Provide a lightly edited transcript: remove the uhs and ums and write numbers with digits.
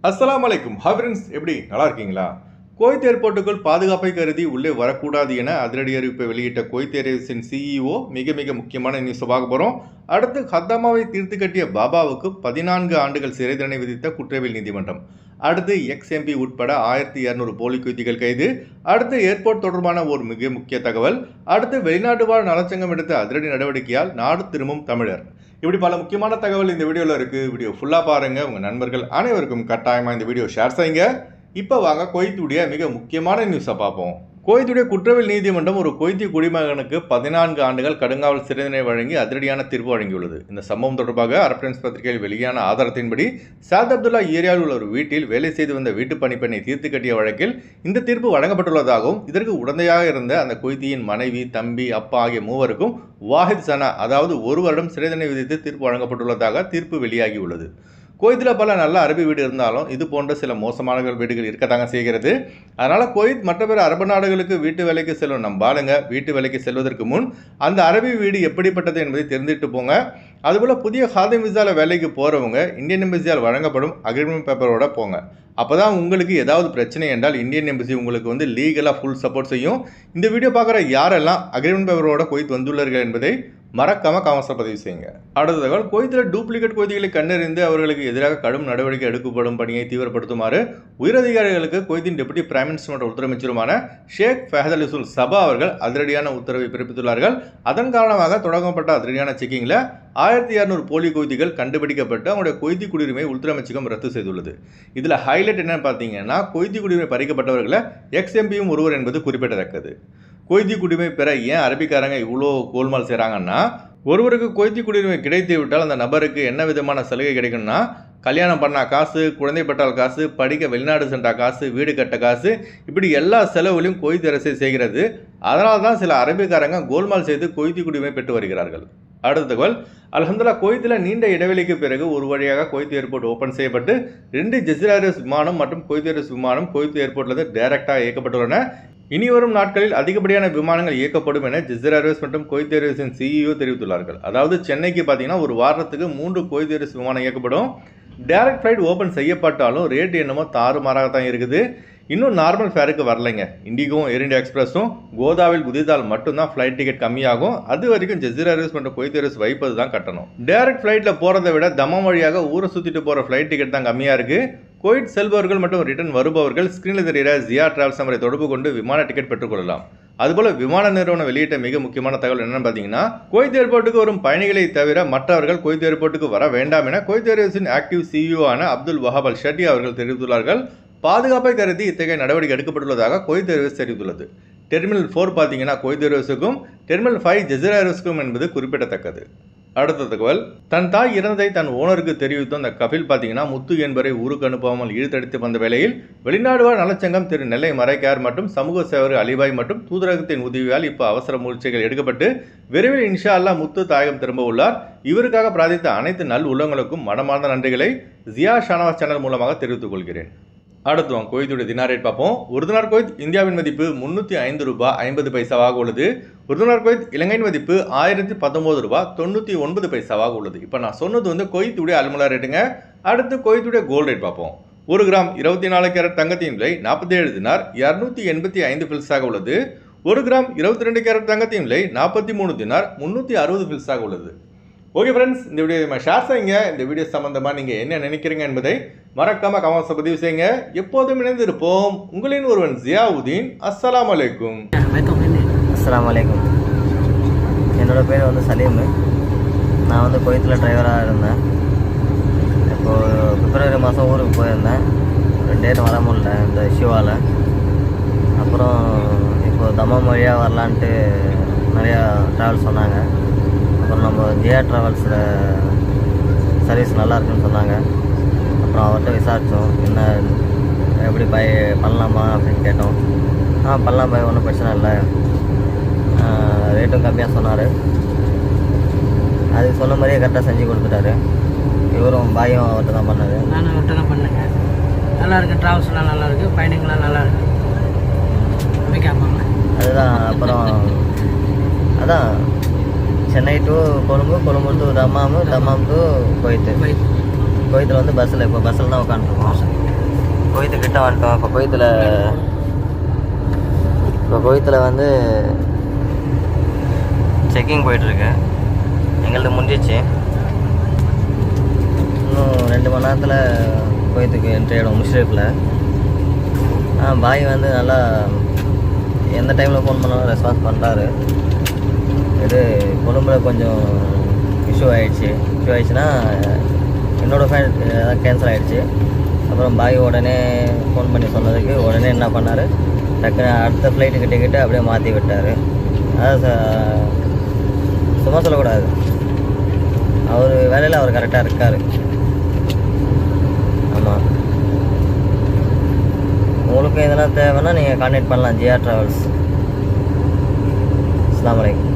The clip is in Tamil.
அஸ்ஸலாமு அலைக்கும். ஹாய் ஃப்ரெண்ட்ஸ், எப்படி நல்லா இருக்கீங்களா? குவைத் ஏர்போர்ட்டுக்குள் பாதுகாப்பை கருதி உள்ளே வரக்கூடாது என அதிரடி அறிவிப்பை வெளியிட்ட குவைத் ஏர்வேஸின் சிஇஓ மிக முக்கியமான நியூஸை பார்க்க போகிறோம். அடுத்து ஹத்தாமாவை தீர்த்து கட்டிய பாபாவுக்கு 14 ஆண்டுகள் சிறை தண்டனை விதித்த குற்றவியல் நீதிமன்றம். அடுத்து எக்ஸ்எம்பி உட்பட 1200 போலி குவைத்திகள் கைது. அடுத்து ஏர்போர்ட் தொடர்பான ஒரு மிக முக்கிய தகவல். அடுத்து வெளிநாட்டு வாழ் நலச்சங்கம் எடுத்த அதிரடி நடவடிக்கையால் நாடு திரும்பும் தமிழர். இப்படி பல முக்கியமான தகவல் இந்த வீடியோவில் இருக்குது. வீடியோ ஃபுல்லாக பாருங்கள். உங்கள் நண்பர்கள் அனைவருக்கும் கட்டாயமாக இந்த வீடியோ ஷேர் செய்யுங்க. இப்போ வாங்க குவைத்துடைய மிக முக்கியமான நியூஸை பார்ப்போம். குவைத்துடைய குற்றவியல் நீதிமன்றம் ஒரு குவைத்திய குடிமகனுக்கு 14 ஆண்டுகள் கடுங்காவல் சிறை தண்டனை வழங்கி அதிரடியான தீர்ப்பு வழங்கியுள்ளது. இந்த சம்பவம் தொடர்பாக அரப் டைம்ஸ் பத்திரிகையில் வெளியான ஆதாரத்தின்படி சாத் அப்துல்லா ஏரியாவில் உள்ள ஒரு வீட்டில் வேலை செய்து வந்த வீட்டு பணிப்பெண்ணை தீர்த்து கட்டிய வழக்கில் இந்த தீர்ப்பு வழங்கப்பட்டுள்ளதாகவும் இதற்கு உடந்தையாக இருந்த அந்த குவைத்தியின் மனைவி, தம்பி, அப்பா ஆகிய மூவருக்கும் வாஹித் சனா அதாவது 1 வருடம் சிறை தண்டனை விதித்து தீர்ப்பு வழங்கப்பட்டுள்ளதாக தீர்ப்பு வெளியாகியுள்ளது. குவைத்தில் பல நல்ல அரபி வீடு இருந்தாலும் இது போன்ற சில மோசமான வீடுகள் இருக்கத்தாங்க செய்கிறது. அதனால் குவைத் மற்ற பிற அரபு நாடுகளுக்கு வீட்டு வேலைக்கு செல்லும் நம் ஆளுங்க வீட்டு வேலைக்கு செல்வதற்கு முன் அந்த அரபி வீடு எப்படிப்பட்டது என்பதை தெரிஞ்சுட்டு போங்க. அதுபோல் புதிய ஹாதிம் விசாவில் வேலைக்கு போகிறவங்க இந்தியன் எம்பசியால் வழங்கப்படும் அக்ரிமெண்ட் பேப்பரோட போங்க. அப்போ தான் உங்களுக்கு ஏதாவது பிரச்சனை என்றால் இந்தியன் எம்பசி உங்களுக்கு லீகலாக ஃபுல் சப்போர்ட் செய்யும். இந்த வீடியோ பார்க்குற யாரெல்லாம் அக்ரிமெண்ட் பேப்பரோட குவைத் வந்துள்ளார்கள் என்பதை மறக்காமல் காமெண்ட்ஸில் பதிவு செய்யுங்க. அடுத்த தகவல், குவைத்தில் டூப்ளிகேட் குவைத்திகளை கண்டறிந்து அவர்களுக்கு எதிராக கடும் நடவடிக்கை எடுக்கப்படும் பணியை தீவிரப்படுத்துமாறு உயரதிகாரிகளுக்கு குவைத்தின் டெபுட்டி பிரைம் மினிஸ்டர் மற்றும் உள்துறை அமைச்சருமான ஷேக் ஃபஹத் அல் இசுல் சபா அவர்கள் அதிரடியான உத்தரவை பிறப்பித்துள்ளார்கள். அதன் காரணமாக தொடங்கப்பட்ட அதிரடியான செக்கிங்கில் 1200 போலி குவைத்திகள் கண்டுபிடிக்கப்பட்டு அவங்களுடைய குவைத்தி குடியுரிமை உள்துறை அமைச்சகம் ரத்து செய்துள்ளது. இதில் ஹைலைட் என்னன்னு பார்த்தீங்கன்னா, குவைத்தி குடியுரிமை பறிக்கப்பட்டவர்களை எக்ஸ்எம்பியும் ஒருவர் என்பது குறிப்பிடத்தக்கது. குவைத்தி குடியுரிமை பெற ஏன் அரபிக்காரங்க இவ்வளோ கோல்மால் செய்கிறாங்கன்னா, ஒருவருக்கு குவைத்தி குடியுரிமை கிடைத்து விட்டால் அந்த நபருக்கு என்ன விதமான சலுகை கிடைக்கும்னா, கல்யாணம் பண்ண காசு, குழந்தை பெற்றால் காசு, படிக்க வெளிநாடு சென்ற காசு, வீடு கட்ட காசு, இப்படி எல்லா செலவுகளையும் குவைத் அரசு செய்கிறது. அதனால தான் சில அரபிக்காரங்க கோல்மால் செய்து குவைத்தி குடியுரிமை பெற்று வருகிறார்கள். அடுத்த தகவல், அல்ஹம்துலில்லாஹ் குவைத்தில் நீண்ட இடைவெளிக்கு பிறகு ஒரு வழியாக குவைத் ஏர்போர்ட் ஓப்பன் செய்யப்பட்டு 2 ஜெசிரா ஏர்வேஸ் விமானம் மற்றும் குவைத் ஏர்வேஸ் விமானம் குவைத் ஏர்போர்ட்டிலிருந்து டைரக்டாக இயக்கப்பட்டுள்ளன. இனி வரும் நாட்களில் அதிகப்படியான விமானங்கள் இயக்கப்படும் என ஜெசிரா ஏர்வேஸ் மற்றும் குவைத் ஏர்வேஸின் சிஇஓ தெரிவித்துள்ளார்கள். அதாவது சென்னைக்கு பார்த்தீங்கன்னா ஒரு வாரத்துக்கு 3 குவைத் ஏர்வேஸ் விமானம் இயக்கப்படும். டைரக்ட் ஃப்ளைட் ஓப்பன் செய்யப்பட்டாலும் ரேட் என்னமோ தாறுமாறாக தான் இருக்குது. இன்னும் நார்மல் ஃபேருக்கு வரலைங்க. இண்டிகோவும் ஏர் இண்டியா எக்ஸ்பிரஸும் கோதாவில் குதித்தால் மட்டும்தான் ஃப்ளைட் டிக்கெட் கம்மியாகும். அது வரைக்கும் ஜெசிரா ஏர்வேஸ் மற்றும் குவைத் ஏர்வேஸ் வைப்பது தான் கட்டணும். டைரக்ட் ஃப்ளைட்டில் போகிறத விட தம்மம் வழியாக ஊரை சுற்றிட்டு போகிற ஃப்ளைட் டிக்கெட் தான் கம்மியாக இருக்குது. குவைத் செல்பவர்கள் மற்றும் ரிட்டர்ன் வருபவர்கள் ஸ்க்ரீனில் தெரிகிற ஜியா டிராவல்ஸ் நம்பரை தொடர்பு கொண்டு விமான டிக்கெட் பெற்றுக்கொள்ளலாம். அதுபோல் விமான நிறுவனம் வெளியிட்ட மிக முக்கியமான தகவல் என்னன்னு பார்த்தீங்கன்னா, குவைத் ஏர்போர்ட்டுக்கு வரும் பயணிகளை தவிர மற்றவர்கள் குவைத் ஏர்போர்ட்டுக்கு வர வேண்டாம் என குவைத் ஏர்வேஸின் ஆக்டிவ் சிஇஓ ஆன அப்துல் வஹாப் அல் ஷட்டி அவர்கள் தெரிவித்துள்ளார்கள். பாதுகாப்பை கருதி இத்தகைய நடவடிக்கை எடுக்கப்பட்டுள்ளதாக குவைத் ஏர்வேஸ் தெரிவித்துள்ளது. டெர்மினல் 4 பார்த்தீங்கன்னா குவைத் ஏர்வேஸுக்கும், டெர்மினல் 5 ஜெசிரா ஏர்வேஸுக்கும் என்பது குறிப்பிடத்தக்கது. அடுத்த தகவல், தன் தாய் இறந்ததை தன் ஓனருக்கு தெரிவித்தும் அந்த கபில் பார்த்தீங்கன்னா முத்து என்பவரை ஊருக்கு அனுப்பாமல் இழுத்தடித்து வந்த வேளையில் வெளிநாடு வாழ் நலச்சங்கம் திரு நெல்லை மரைக்கார் மற்றும் சமூக சேவர் அலிபாய் மற்றும் தூதரகத்தின் உதவியால் இப்போ அவசர முயற்சிகள் எடுக்கப்பட்டு விரைவில் இன்ஷா அல்லாஹ் முத்து தாயகம் திரும்ப உள்ளார். இவருக்காக பிரார்த்தித்த அனைத்து நல் உள்ளங்களுக்கும் மனமார்ந்த நன்றிகளை ஜியா ஷானவாஸ் சேனல் மூலமாக தெரிவித்துக் கொள்கிறேன். அடுத்தவங்க குவைத்துடைய தினார் ரேட் பார்ப்போம். ஒரு தினார் குவைத் இந்தியாவின் மதிப்பு 305 ரூபாய் 50 பைசாவாக உள்ளது. ஒரு தினார் குவைத் இலங்கையின் மதிப்பு 1019 ரூபாய் 99 பைசாவாக உள்ளது. இப்போ நான் சொன்னது குவைத்துடைய அல்முலா ரேட்டுங்க. அடுத்து குவைத்துடைய கோல்டு ரேட் பார்ப்போம். 1 கிராம் 24 கேரட் தங்கத்தின் விலை 47 தினார் 285 பில்ஸாக உள்ளது. 1 கிராம் 22 கேரட் தங்கத்தின் விலை 43 தினார் 360 பில்ஸாக உள்ளது. ஓகே ஃப்ரெண்ட்ஸ், இந்த வீடியோ ஷேர் செய்யுங்க. இந்த வீடியோ சம்பந்தமாக நீங்கள் என்ன நினைக்கிறீங்க என்பதை மறக்காமல் கமெண்ட்ஸை பதிவு செய்யுங்க. எப்போதும் இணைந்து இருப்போம். உங்களின் ஒருவன் ஜியாவுதீன். அஸ்ஸலாமு அலைக்கும். அஸ்ஸலாமு அலைக்கும். என்னோடய பேர் சலீம். நான் குவைத்தில் டிரைவராக இருந்தேன். இப்போது பிப்ரவரி மாதம் ஊருக்கு போயிருந்தேன். 2 டேட் வர முடியல இந்த இஷ்யூவால். அப்புறம் இப்போது தம்மம் வழியாக வரலான்ட்டு நிறையா ட்ராவல்ஸ் சொன்னாங்க. அப்புறம் நம்ம ஜியா ட்ராவல்ஸில் சர்வீஸ் நல்லா இருக்குன்னு சொன்னாங்க. அப்புறம் அவர்கிட்ட விசாரித்தோம், என்ன எப்படி பண்ணலாமா அப்படின்னு கேட்டோம். பண்ணலாம் பாய், ஒன்றும் பிரச்சனை இல்லை, ரேட்டும் கம்மியாக சொன்னார். அது சொன்ன மாதிரியே கரெக்டாக செஞ்சு கொடுத்துட்டாரு. இவரும் பாயும் அவர்கிட்ட தான் பண்ணார். நானும் அவர்கிட்ட தான் பண்ணேங்க. நல்லாயிருக்கு, ட்ராவல்ஸ்லாம் நல்லாயிருக்கு, பயணிங்களாம் நல்லாயிருக்கு. அதுதான். அப்புறம் அதான் Chennai to Colombo, Colombo to Dammam, Dammam to Kuwait. குவைத்தில் பஸ்ஸில் இப்போ பஸ்ஸில் தான் உட்காந்துருக்கோம். குவைத்துக்கிட்ட வந்துட்டோம். இப்போ குவைத்தில் வந்து செக்கிங் போயிட்டுருக்கு. எங்களது முடிஞ்சிச்சு. இன்னும் 2 மணி நேரத்தில் குவைத்துக்கு என்ட்ரி ஆகிடும் முஷ்ரீஃபில். பாய் வந்து நல்லா எந்த டைமில் ஃபோன் பண்ணாலும் ரெஸ்பான்ஸ் பண்ணுறாரு. இது கொழும்பில் கொஞ்சம் இஷ்யூ ஆகிடுச்சுன்னா என்னோடய ஃபைல் கேன்சல் ஆகிடுச்சு. அப்புறம் பாய் உடனே ஃபோன் பண்ணி சொன்னதுக்கு உடனே என்ன பண்ணார், டக்குன்னு அடுத்த ஃப்ளைட்டுக்கு டிக்கெட்டு அப்படியே மாற்றி விட்டார். அதாவது சும்மா சொல்லக்கூடாது, அவர் வேலையில் அவர் கரெக்டாக இருக்கார். ஆமாம், உங்களுக்கு இதெல்லாம் தேவைன்னா நீங்கள் கான்டாக்ட் பண்ணலாம் ஜிஆர் ட்ராவல்ஸ். அஸ்ஸலாமு அலைக்கும்.